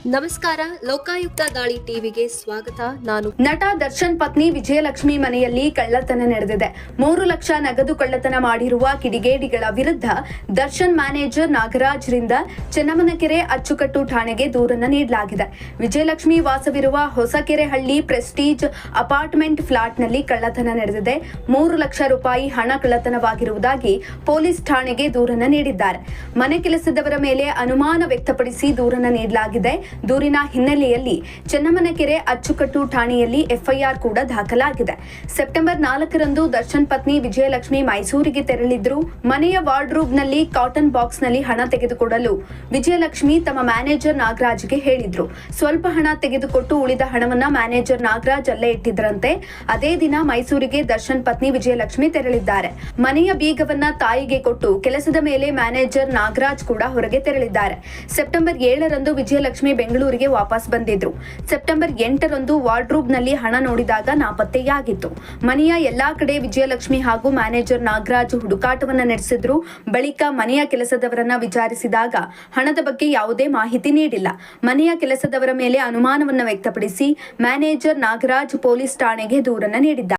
ನಮಸ್ಕಾರ. ಲೋಕಾಯುಕ್ತ ದಾಳಿ ಟಿವಿಗೆ ಸ್ವಾಗತ. ನಾನು ನಟ ದರ್ಶನ್ ಪತ್ನಿ ವಿಜಯಲಕ್ಷ್ಮಿ ಮನೆಯಲ್ಲಿ ಕಳ್ಳತನ ನಡೆದಿದೆ. 3 ಲಕ್ಷ ನಗದು ಕಳ್ಳತನ ಮಾಡಿರುವ ಕಿಡಿಗೇಡಿಗಳ ವಿರುದ್ಧ ದರ್ಶನ್ ಮ್ಯಾನೇಜರ್ ನಾಗರಾಜ್ರಿಂದ ಚೆನ್ನಮ್ಮನಕೆರೆ ಅಚ್ಚುಕಟ್ಟು ಠಾಣೆಗೆ ದೂರನ್ನು ನೀಡಲಾಗಿದೆ. ವಿಜಯಲಕ್ಷ್ಮಿ ವಾಸವಿರುವ ಹೊಸಕೆರೆಹಳ್ಳಿ ಪ್ರೆಸ್ಟೀಜ್ ಅಪಾರ್ಟ್ಮೆಂಟ್ ಫ್ಲಾಟ್ನಲ್ಲಿ ಕಳ್ಳತನ ನಡೆದಿದೆ. 3 ಲಕ್ಷ ರೂಪಾಯಿ ಹಣ ಕಳ್ಳತನವಾಗಿರುವುದಾಗಿ ಪೊಲೀಸ್ ಠಾಣೆಗೆ ದೂರನ್ನು ನೀಡಿದ್ದಾರೆ. ಮನೆ ಕೆಲಸದವರ ಮೇಲೆ ಅನುಮಾನ ವ್ಯಕ್ತಪಡಿಸಿ ದೂರನ್ನು ನೀಡಲಾಗಿದೆ. ದೂರಿನ ಹಿನ್ನೆಲೆಯಲ್ಲಿ ಚೆನ್ನಮ್ಮನಕೆರೆ ಅಚ್ಚುಕಟ್ಟು ಠಾಣೆಯಲ್ಲಿ ಎಫ್ಐಆರ್ ಕೂಡ ದಾಖಲಾಗಿದೆ. ಸೆಪ್ಟೆಂಬರ್ 4ರಂದು ದರ್ಶನ್ ಪತ್ನಿ ವಿಜಯಲಕ್ಷ್ಮಿ ಮೈಸೂರಿಗೆ ತೆರಳಿದ್ರು. ಮನೆಯ ವಾರ್ಡ್ರೋಬ್ನಲ್ಲಿ ಕಾಟನ್ ಬಾಕ್ಸ್ನಲ್ಲಿ ಹಣ ತೆಗೆದುಕೊಡಲು ವಿಜಯಲಕ್ಷ್ಮಿ ತಮ್ಮ ಮ್ಯಾನೇಜರ್ ನಾಗರಾಜ್ಗೆ ಹೇಳಿದ್ರು. ಸ್ವಲ್ಪ ಹಣ ತೆಗೆದುಕೊಟ್ಟು ಉಳಿದ ಹಣವನ್ನ ಮ್ಯಾನೇಜರ್ ನಾಗರಾಜ್ ಅಲ್ಲೇ ಇಟ್ಟಿದ್ರಂತೆ. ಅದೇ ದಿನ ಮೈಸೂರಿಗೆ ದರ್ಶನ್ ಪತ್ನಿ ವಿಜಯಲಕ್ಷ್ಮಿ ತೆರಳಿದ್ದಾರೆ. ಮನೆಯ ಬೀಗವನ್ನ ತಾಯಿಗೆ ಕೊಟ್ಟು ಕೆಲಸದ ಮೇಲೆ ಮ್ಯಾನೇಜರ್ ನಾಗರಾಜ್ ಕೂಡ ಹೊರಗೆ ತೆರಳಿದ್ದಾರೆ. ಸೆಪ್ಟೆಂಬರ್ 7ರಂದು ವಿಜಯಲಕ್ಷ್ಮಿ ಬೆಂಗಳೂರಿಗೆ ವಾಪಸ್ ಬಂದಿದ್ರು. ಸೆಪ್ಟೆಂಬರ್ 8ರಂದು ವಾರ್ಡ್ರೋಬ್ನಲ್ಲಿ ಹಣ ನೋಡಿದಾಗ ನಾಪತ್ತೆಯಾಗಿತ್ತು. ಮನೆಯ ಎಲ್ಲಾ ಕಡೆ ವಿಜಯಲಕ್ಷ್ಮಿ ಹಾಗೂ ಮ್ಯಾನೇಜರ್ ನಾಗರಾಜ್ ಹುಡುಕಾಟವನ್ನ ನಡೆಸಿದ್ರು. ಬಳಿಕ ಮನೆಯ ಕೆಲಸದವರನ್ನ ವಿಚಾರಿಸಿದಾಗ ಹಣದ ಬಗ್ಗೆ ಯಾವುದೇ ಮಾಹಿತಿ ನೀಡಿಲ್ಲ. ಮನೆಯ ಕೆಲಸದವರ ಮೇಲೆ ಅನುಮಾನವನ್ನ ವ್ಯಕ್ತಪಡಿಸಿ ಮ್ಯಾನೇಜರ್ ನಾಗರಾಜ್ ಪೊಲೀಸ್ ಠಾಣೆಗೆ ದೂರನ್ನ ನೀಡಿದ್ದಾರೆ.